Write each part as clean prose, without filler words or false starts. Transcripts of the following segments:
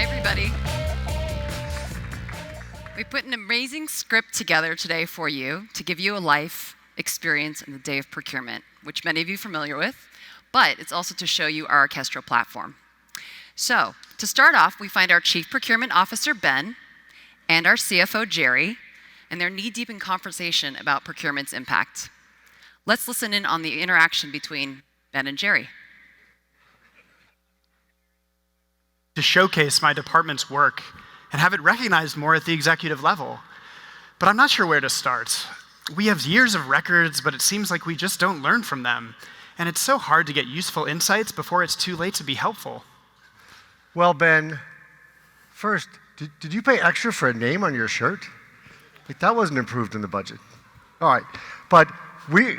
everybody. We put an amazing script together today for you to give you a life experience in the day of procurement, which many of you are familiar with, but it's also to show you our Arkestro platform. So, to start off, we find our Chief Procurement Officer, Ben, and our CFO, Jerry, and they're knee-deep in conversation about procurement's impact. Let's listen in on the interaction between Ben and Jerry. To showcase my department's work and have it recognized more at the executive level. But I'm not sure where to start. We have years of records, but it seems like we just don't learn from them. And it's so hard to get useful insights before it's too late to be helpful. Well, Ben, first, did you pay extra for a name on your shirt? Like, that wasn't improved in the budget. All right, but we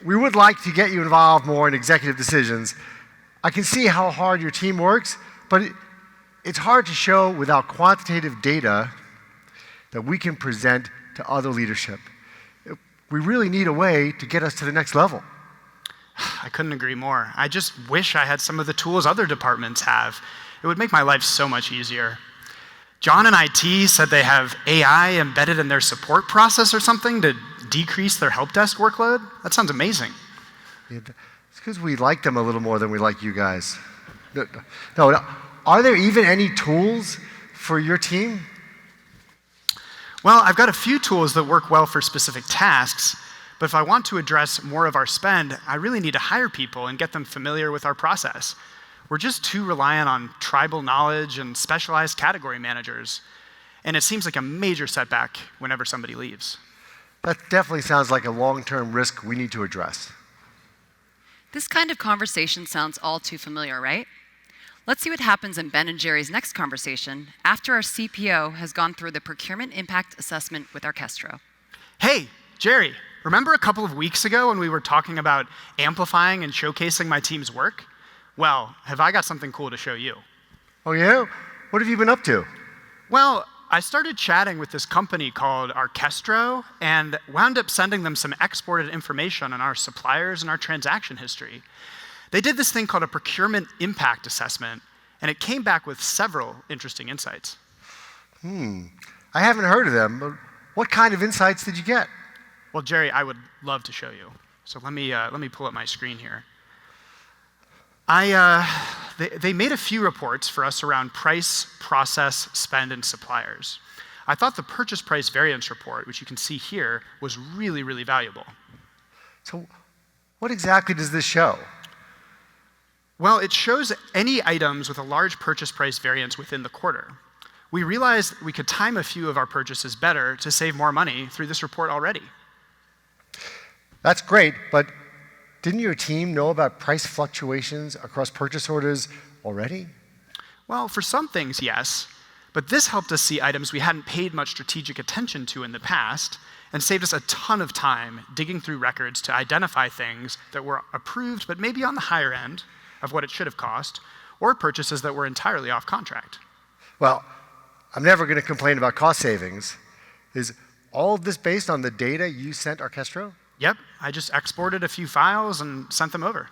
would like to get you involved more in executive decisions. I can see how hard your team works, but it's hard to show without quantitative data that we can present to other leadership. We really need a way to get us to the next level. I couldn't agree more. I just wish I had some of the tools other departments have. It would make my life so much easier. John and IT said they have AI embedded in their support process or something to decrease their help desk workload. That sounds amazing. Yeah, it's because we like them a little more than we like you guys. No. Are there even any tools for your team? Well, I've got a few tools that work well for specific tasks, but if I want to address more of our spend, I really need to hire people and get them familiar with our process. We're just too reliant on tribal knowledge and specialized category managers, and it seems like a major setback whenever somebody leaves. That definitely sounds like a long-term risk we need to address. This kind of conversation sounds all too familiar, right? Let's see what happens in Ben and Jerry's next conversation after our CPO has gone through the procurement impact assessment with Arkestro. Hey, Jerry, remember a couple of weeks ago when we were talking about amplifying and showcasing my team's work? Well, have I got something cool to show you? Oh yeah? What have you been up to? Well, I started chatting with this company called Arkestro and wound up sending them some exported information on our suppliers and our transaction history. They did this thing called a procurement impact assessment, and it came back with several interesting insights. I haven't heard of them, but what kind of insights did you get? Well, Jerry, I would love to show you. So let me pull up my screen here. They made a few reports for us around price, process, spend, and suppliers. I thought the purchase price variance report, which you can see here, was really, really valuable. So what exactly does this show? Well, it shows any items with a large purchase price variance within the quarter. We realized we could time a few of our purchases better to save more money through this report already. That's great, but didn't your team know about price fluctuations across purchase orders already? Well, for some things, yes, but this helped us see items we hadn't paid much strategic attention to in the past and saved us a ton of time digging through records to identify things that were approved but maybe on the higher end of what it should have cost, or purchases that were entirely off contract. Well, I'm never going to complain about cost savings. Is all of this based on the data you sent Arkestro? Yep, I just exported a few files and sent them over.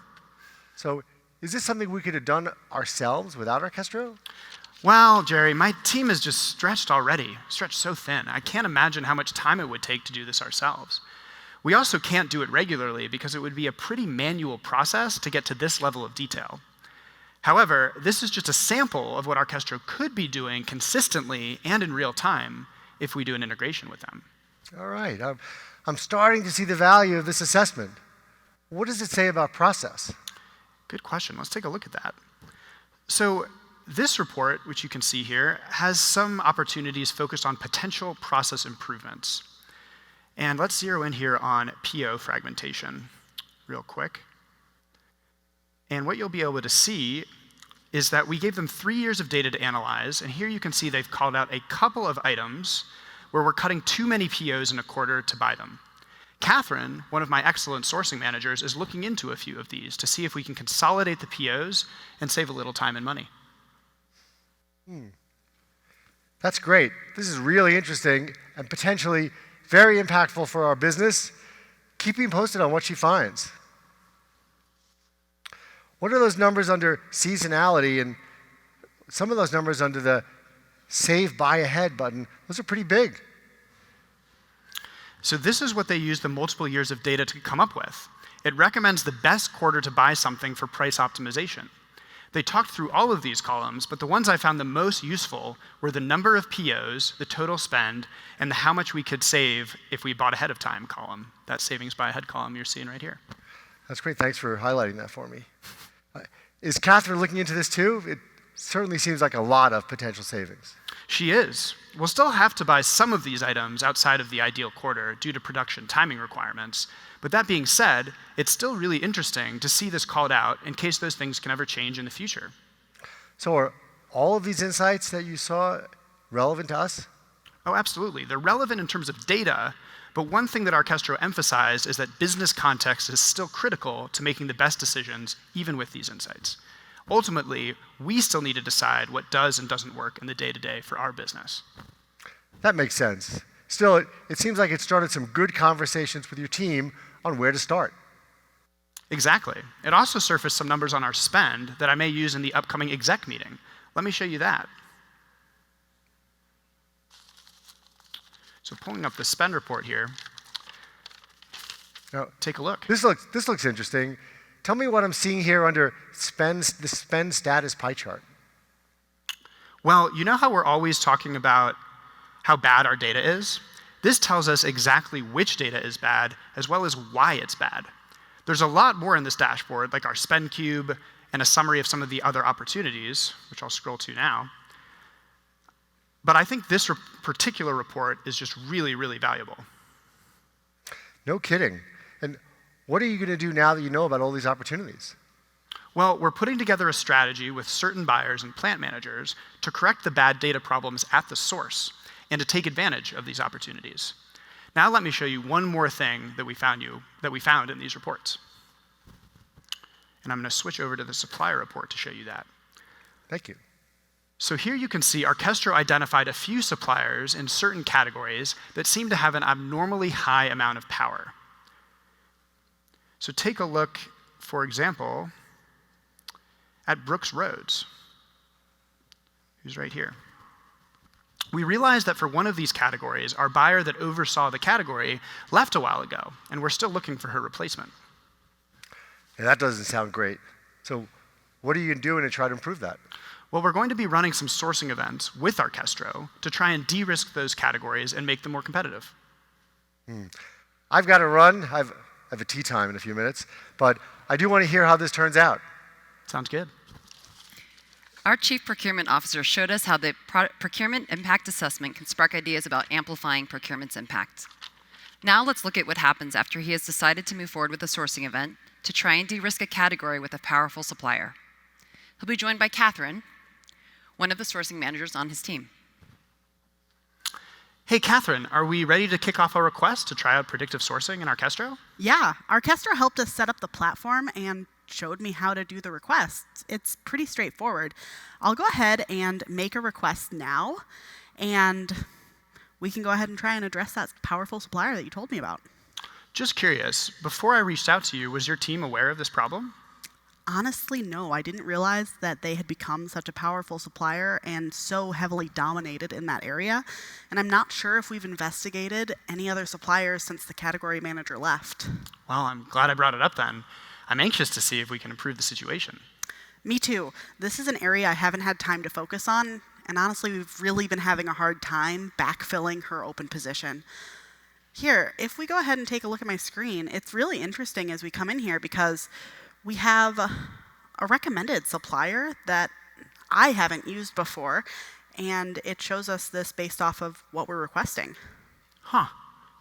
So is this something we could have done ourselves without Arkestro? Well, Jerry, my team is just stretched so thin. I can't imagine how much time it would take to do this ourselves. We also can't do it regularly because it would be a pretty manual process to get to this level of detail. However, this is just a sample of what Arkestro could be doing consistently and in real time if we do an integration with them. All right, I'm starting to see the value of this assessment. What does it say about process? Good question. Let's take a look at that. So this report, which you can see here, has some opportunities focused on potential process improvements. And let's zero in here on PO fragmentation real quick. And what you'll be able to see is that we gave them 3 years of data to analyze, and here you can see they've called out a couple of items where we're cutting too many POs in a quarter to buy them. Catherine, one of my excellent sourcing managers, is looking into a few of these to see if we can consolidate the POs and save a little time and money. That's great. This is really interesting and potentially very impactful for our business. Keep me posted on what she finds. What are those numbers under seasonality, and some of those numbers under the Save Buy Ahead button, those are pretty big. So this is what they use the multiple years of data to come up with. It recommends the best quarter to buy something for price optimization. They talked through all of these columns, but the ones I found the most useful were the number of POs, the total spend, and the how much we could save if we bought ahead of time column, that savings by ahead column you're seeing right here. That's great. Thanks for highlighting that for me. Is Catherine looking into this too? It certainly seems like a lot of potential savings. She is. We'll still have to buy some of these items outside of the ideal quarter due to production timing requirements. But that being said, it's still really interesting to see this called out in case those things can ever change in the future. So are all of these insights that you saw relevant to us? Oh, absolutely. They're relevant in terms of data, but one thing that Arkestro emphasized is that business context is still critical to making the best decisions, even with these insights. Ultimately, we still need to decide what does and doesn't work in the day-to-day for our business. That makes sense. Still, it seems like it started some good conversations with your team on where to start. Exactly. It also surfaced some numbers on our spend that I may use in the upcoming exec meeting. Let me show you that. So pulling up the spend report here, now, take a look. This looks interesting. Tell me what I'm seeing here under the spend status pie chart. Well, you know how we're always talking about how bad our data is? This tells us exactly which data is bad, as well as why it's bad. There's a lot more in this dashboard, like our spend cube and a summary of some of the other opportunities, which I'll scroll to now. But I think this particular report is just really, really valuable. No kidding. And what are you going to do now that you know about all these opportunities? Well, we're putting together a strategy with certain buyers and plant managers to correct the bad data problems at the source and to take advantage of these opportunities. Now let me show you one more thing that we found in these reports. And I'm going to switch over to the supplier report to show you that. Thank you. So here you can see Arkestro identified a few suppliers in certain categories that seem to have an abnormally high amount of power. So take a look, for example, at Brooks Roads, who's right here. We realized that for one of these categories, our buyer that oversaw the category left a while ago, and we're still looking for her replacement. Yeah, that doesn't sound great. So what are you doing to try to improve that? Well, we're going to be running some sourcing events with Arkestro to try and de-risk those categories and make them more competitive. I've got to run. I have a tea time in a few minutes, but I do want to hear how this turns out. Sounds good. Our Chief Procurement Officer showed us how the procurement impact assessment can spark ideas about amplifying procurement's impact. Now let's look at what happens after he has decided to move forward with a sourcing event to try and de-risk a category with a powerful supplier. He'll be joined by Catherine, one of the sourcing managers on his team. Hey, Catherine, are we ready to kick off our request to try out predictive sourcing in Arkestro? Yeah, Arkestro helped us set up the platform and showed me how to do the requests. It's pretty straightforward. I'll go ahead and make a request now, and we can go ahead and try and address that powerful supplier that you told me about. Just curious, before I reached out to you, was your team aware of this problem? Honestly, no. I didn't realize that they had become such a powerful supplier and so heavily dominated in that area. And I'm not sure if we've investigated any other suppliers since the category manager left. Well, I'm glad I brought it up then. I'm anxious to see if we can improve the situation. Me too. This is an area I haven't had time to focus on, and honestly, we've really been having a hard time backfilling her open position. Here, if we go ahead and take a look at my screen, it's really interesting as we come in here because we have a recommended supplier that I haven't used before, and it shows us this based off of what we're requesting. Huh.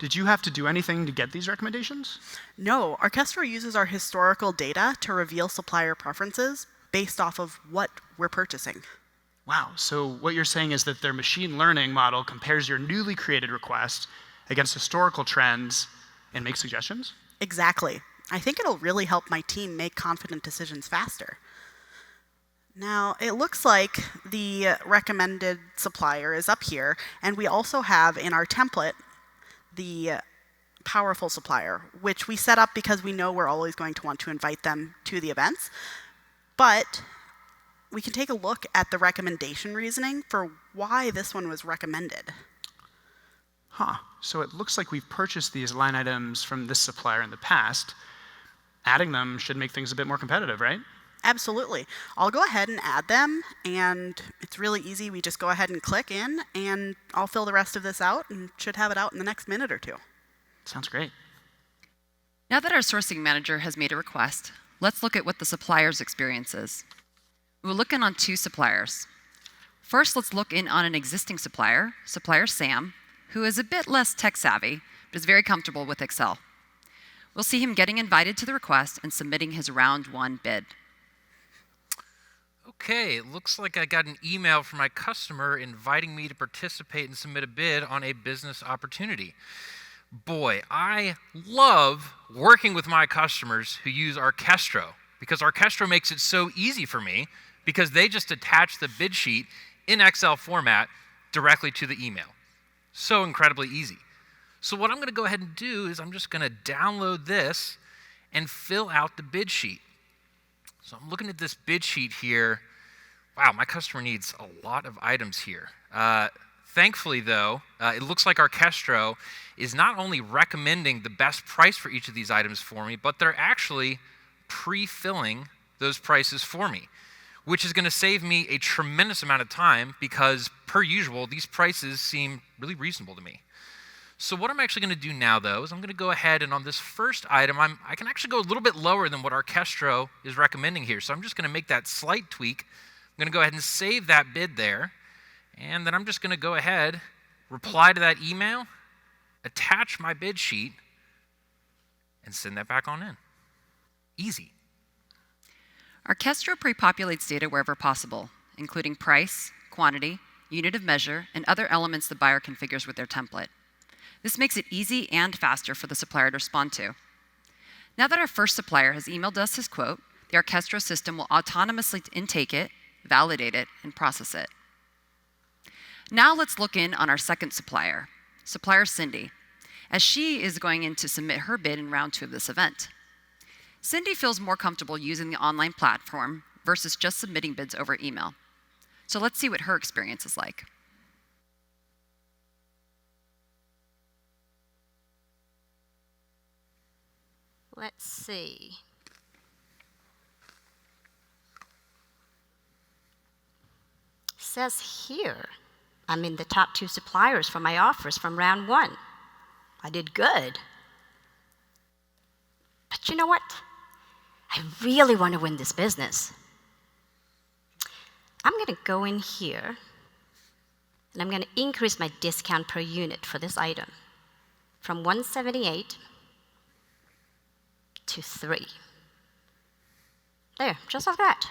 Did you have to do anything to get these recommendations? No, Arkestro uses our historical data to reveal supplier preferences based off of what we're purchasing. Wow, so what you're saying is that their machine learning model compares your newly created request against historical trends and makes suggestions? Exactly. I think it'll really help my team make confident decisions faster. Now, it looks like the recommended supplier is up here, and we also have in our template the powerful supplier, which we set up because we know we're always going to want to invite them to the events. But we can take a look at the recommendation reasoning for why this one was recommended. So it looks like we've purchased these line items from this supplier in the past. Adding them should make things a bit more competitive, right? Absolutely. I'll go ahead and add them, and it's really easy. We just go ahead and click in, and I'll fill the rest of this out and should have it out in the next minute or two. Sounds great. Now that our sourcing manager has made a request, let's look at what the supplier's experience is. We'll look in on 2 suppliers. First, let's look in on an existing supplier, supplier Sam, who is a bit less tech savvy, but is very comfortable with Excel. We'll see him getting invited to the request and submitting his round 1 bid. Okay, it looks like I got an email from my customer inviting me to participate and submit a bid on a business opportunity. Boy, I love working with my customers who use Arkestro, because Arkestro makes it so easy for me because they just attach the bid sheet in Excel format directly to the email. So incredibly easy. So what I'm going to go ahead and do is I'm just going to download this and fill out the bid sheet. So I'm looking at this bid sheet here. Wow, my customer needs a lot of items here. Thankfully, though, it looks like Arkestro is not only recommending the best price for each of these items for me, but they're actually pre-filling those prices for me, which is going to save me a tremendous amount of time because, per usual, these prices seem really reasonable to me. So what I'm actually going to do now, though, is I'm going to go ahead and on this first item, I can actually go a little bit lower than what Arkestro is recommending here. So I'm just going to make that slight tweak. I'm going to go ahead and save that bid there. And then I'm just going to go ahead, reply to that email, attach my bid sheet, and send that back on in. Easy. Arkestro pre-populates data wherever possible, including price, quantity, unit of measure, and other elements the buyer configures with their template. This makes it easy and faster for the supplier to respond to. Now that our first supplier has emailed us his quote, the Arkestro system will autonomously intake it, validate it, and process it. Now let's look in on our second supplier, supplier Cindy, as she is going in to submit her bid in round 2 of this event. Cindy feels more comfortable using the online platform versus just submitting bids over email. So let's see what her experience is like. Let's see. Says here, I'm in the top 2 suppliers for my offers from round 1. I did good. But you know what? I really want to win this business. I'm going to go in here, and I'm going to increase my discount per unit for this item from 178 to 3. There, just like that.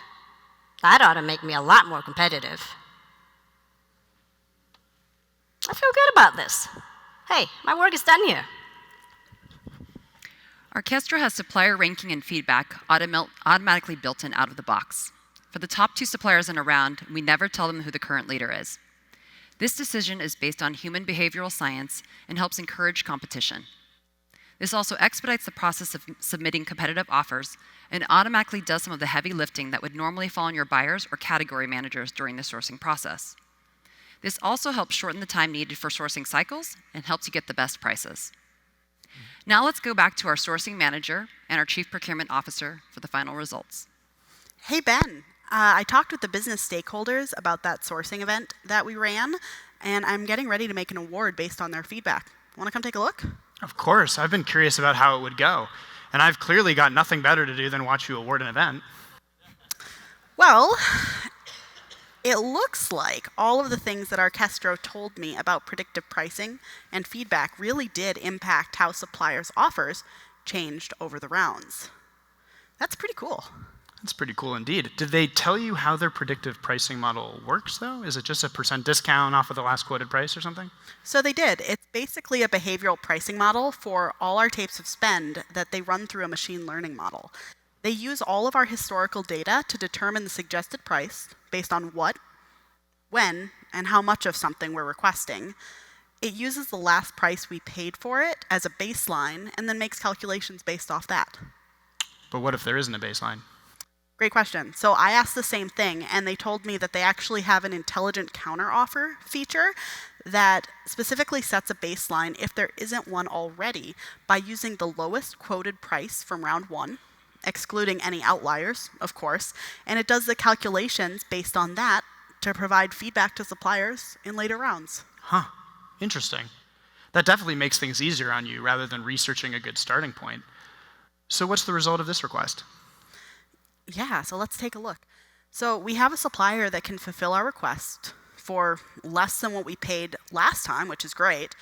That ought to make me a lot more competitive. I feel good about this. Hey, my work is done here. Arkestro has supplier ranking and feedback automatically built in out of the box. For the top 2 suppliers in a round, we never tell them who the current leader is. This decision is based on human behavioral science and helps encourage competition. This also expedites the process of submitting competitive offers and automatically does some of the heavy lifting that would normally fall on your buyers or category managers during the sourcing process. This also helps shorten the time needed for sourcing cycles and helps you get the best prices. Now let's go back to our sourcing manager and our chief procurement officer for the final results. Hey, Ben. I talked with the business stakeholders about that sourcing event that we ran, and I'm getting ready to make an award based on their feedback. Want to come take a look? Of course. I've been curious about how it would go. And I've clearly got nothing better to do than watch you award an event. Well, it looks like all of the things that Arkestro told me about predictive pricing and feedback really did impact how suppliers' offers changed over the rounds. That's pretty cool. That's pretty cool indeed. Did they tell you how their predictive pricing model works, though? Is it just a % discount off of the last quoted price or something? So they did. It's basically a behavioral pricing model for all our tapes of spend that they run through a machine learning model. They use all of our historical data to determine the suggested price based on what, when, and how much of something we're requesting. It uses the last price we paid for it as a baseline and then makes calculations based off that. But what if there isn't a baseline? Great question. So I asked the same thing, and they told me that they actually have an intelligent counteroffer feature that specifically sets a baseline if there isn't one already by using the lowest quoted price from round one, excluding any outliers, of course, and it does the calculations based on that to provide feedback to suppliers in later rounds. Huh, interesting. That definitely makes things easier on you rather than researching a good starting point. So what's the result of this request? Yeah, so let's take a look. So we have a supplier that can fulfill our request for less than what we paid last time, which is great,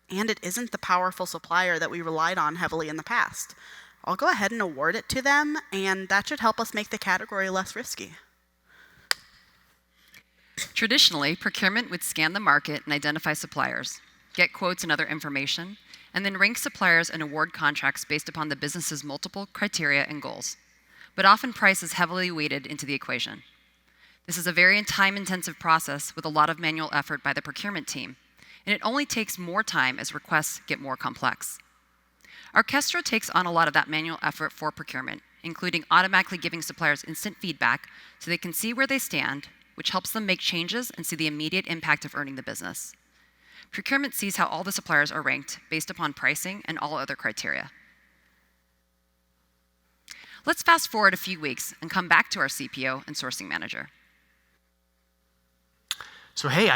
and it isn't the powerful supplier that we relied on heavily in the past. I'll go ahead and award it to them, and that should help us make the category less risky. Traditionally, procurement would scan the market and identify suppliers, get quotes and other information, and then rank suppliers and award contracts based upon the business's multiple criteria and goals. But often price is heavily weighted into the equation. This is a very time-intensive process with a lot of manual effort by the procurement team, and it only takes more time as requests get more complex. Arkestro takes on a lot of that manual effort for procurement, including automatically giving suppliers instant feedback so they can see where they stand, which helps them make changes and see the immediate impact of earning the business. Procurement sees how all the suppliers are ranked based upon pricing and all other criteria. Let's fast forward a few weeks and come back to our CPO and sourcing manager. So hey,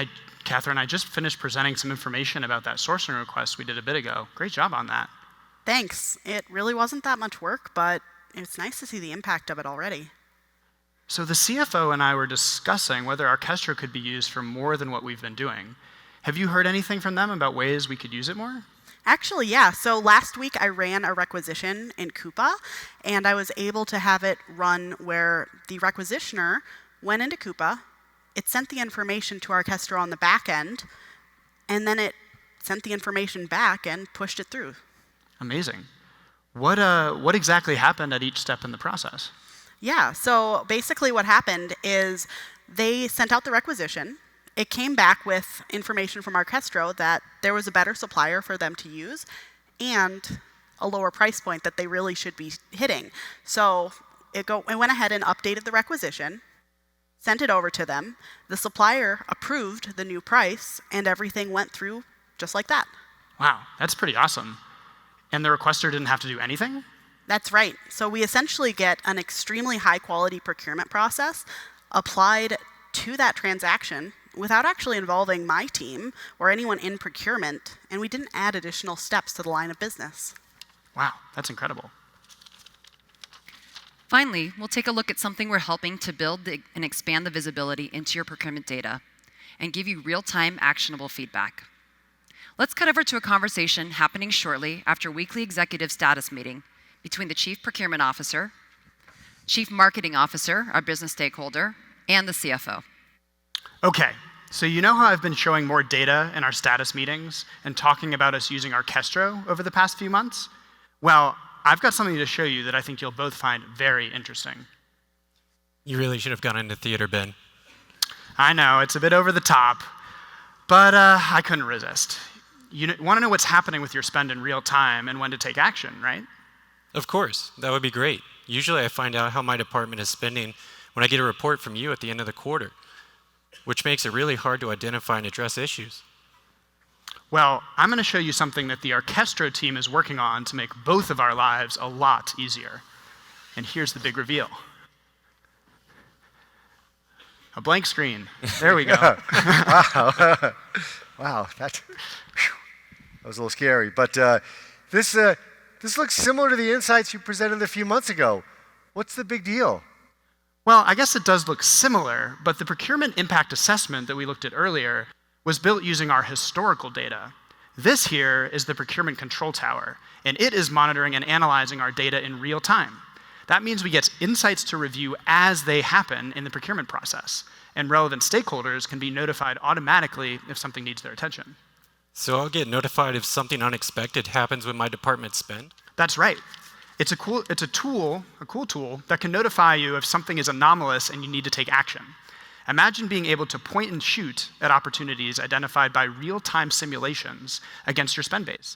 Catherine, I just finished presenting some information about that sourcing request we did a bit ago. Great job on that. Thanks. It really wasn't that much work, but it's nice to see the impact of it already. So the CFO and I were discussing whether Arkestro could be used for more than what we've been doing. Have you heard anything from them about ways we could use it more? Actually, yeah. So last week I ran a requisition in Coupa, and I was able to have it run where the requisitioner went into Coupa, it sent the information to Arkestro on the back end, and then it sent the information back and pushed it through. Amazing. What exactly happened at each step in the process? Yeah, so basically what happened is they sent out the requisition. It came back with information from Arkestro that there was a better supplier for them to use and a lower price point that they really should be hitting. So it went ahead and updated the requisition, sent it over to them. The supplier approved the new price, and everything went through just like that. Wow, that's pretty awesome. And the requester didn't have to do anything? That's right. So we essentially get an extremely high-quality procurement process applied to that transaction without actually involving my team or anyone in procurement, and we didn't add additional steps to the line of business. Wow, that's incredible. Finally, we'll take a look at something we're helping to build and expand the visibility into your procurement data and give you real-time actionable feedback. Let's cut over to a conversation happening shortly after a weekly executive status meeting between the Chief Procurement Officer, Chief Marketing Officer, our business stakeholder, and the CFO. Okay, so you know how I've been showing more data in our status meetings and talking about us using Arkestro over the past few months? Well, I've got something to show you that I think you'll both find very interesting. You really should have gone into theater, Ben. I know, it's a bit over the top, but I couldn't resist. You want to know what's happening with your spend in real time and when to take action, right? Of course, that would be great. Usually I find out how my department is spending when I get a report from you at the end of the quarter, which makes it really hard to identify and address issues. Well, I'm going to show you something that the Arkestro team is working on to make both of our lives a lot easier. And here's the big reveal. A blank screen. There we go. Wow. Wow, that was a little scary. But this looks similar to the insights you presented a few months ago. What's the big deal? Well, I guess it does look similar, but the procurement impact assessment that we looked at earlier was built using our historical data. This here is the procurement control tower, and it is monitoring and analyzing our data in real time. That means we get insights to review as they happen in the procurement process, and relevant stakeholders can be notified automatically if something needs their attention. So I'll get notified if something unexpected happens with my department spend? That's right. It's a cool tool that can notify you if something is anomalous and you need to take action. Imagine being able to point and shoot at opportunities identified by real-time simulations against your spend base,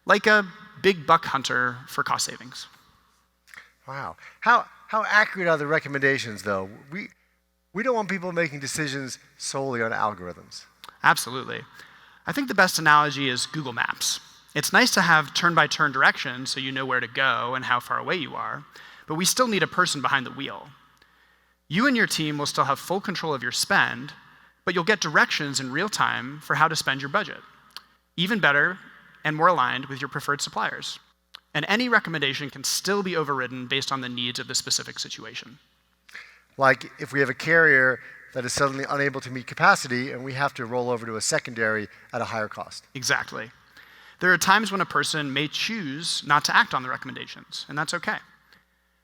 like a big buck hunter for cost savings. Wow. How how accurate are the recommendations, though? We don't want people making decisions solely on algorithms. Absolutely. I think the best analogy is Google Maps. It's nice to have turn-by-turn directions so you know where to go and how far away you are, but we still need a person behind the wheel. You and your team will still have full control of your spend, but you'll get directions in real time for how to spend your budget. Even better and more aligned with your preferred suppliers. And any recommendation can still be overridden based on the needs of the specific situation. Like if we have a carrier that is suddenly unable to meet capacity and we have to roll over to a secondary at a higher cost. Exactly. There are times when a person may choose not to act on the recommendations, and that's okay.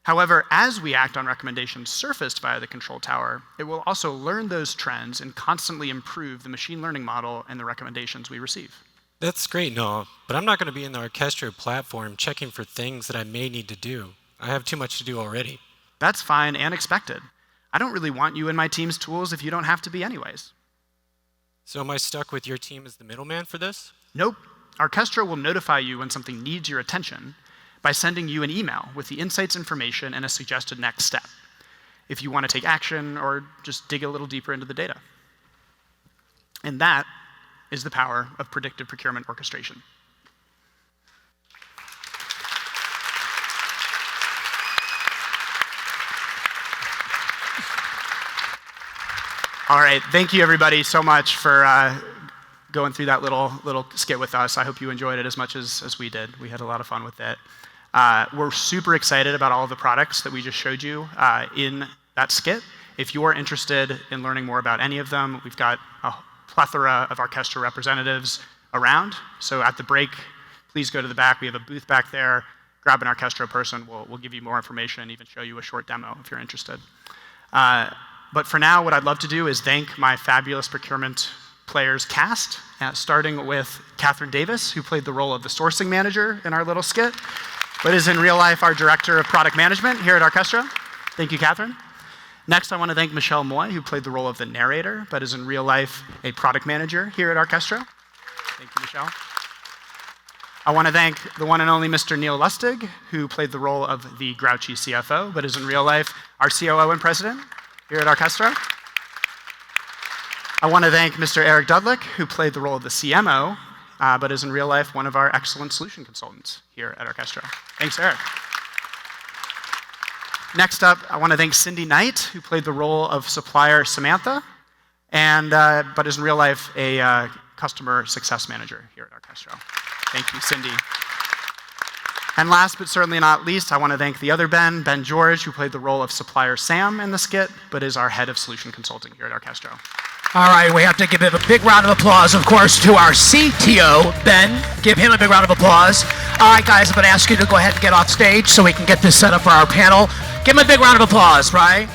However, as we act on recommendations surfaced via the control tower, it will also learn those trends and constantly improve the machine learning model and the recommendations we receive. That's great, Noah, but I'm not going to be in the Arkestro platform checking for things that I may need to do. I have too much to do already. That's fine and expected. I don't really want you in my team's tools if you don't have to be anyways. So am I stuck with your team as the middleman for this? Nope. Arkestro will notify you when something needs your attention by sending you an email with the insights information and a suggested next step, if you want to take action or just dig a little deeper into the data. And that is the power of predictive procurement orchestration. All right, thank you everybody so much for going through that little skit with us. I hope you enjoyed it as much as we did. We had a lot of fun with it. We're super excited about all of the products that we just showed you in that skit. If you are interested in learning more about any of them, we've got a plethora of Arkestro representatives around. So at the break, please go to the back. We have a booth back there. Grab an Arkestro person. We'll give you more information, even show you a short demo if you're interested. But for now, what I'd love to do is thank my fabulous procurement players cast, starting with Catherine Davis, who played the role of the sourcing manager in our little skit, but is in real life our director of product management here at Arkestro. Thank you, Catherine. Next, I want to thank Michelle Moy, who played the role of the narrator, but is in real life a product manager here at Arkestro. Thank you, Michelle. I want to thank the one and only Mr. Neil Lustig, who played the role of the grouchy CFO, but is in real life our COO and president here at Arkestro. I want to thank Mr. Eric Dudleck, who played the role of the CMO, but is in real life one of our excellent solution consultants here at Arkestro. Thanks, Eric. Next up, I want to thank Cindy Knight, who played the role of supplier Samantha, and but is in real life a customer success manager here at Arkestro. Thank you, Cindy. And last but certainly not least, I want to thank the other Ben George, who played the role of supplier Sam in the skit, but is our head of solution consulting here at Arkestro. All right, we have to give him a big round of applause, of course, to our CTO, Ben. Give him a big round of applause. All right, guys, I'm going to ask you to go ahead and get off stage so we can get this set up for our panel. Give him a big round of applause, right?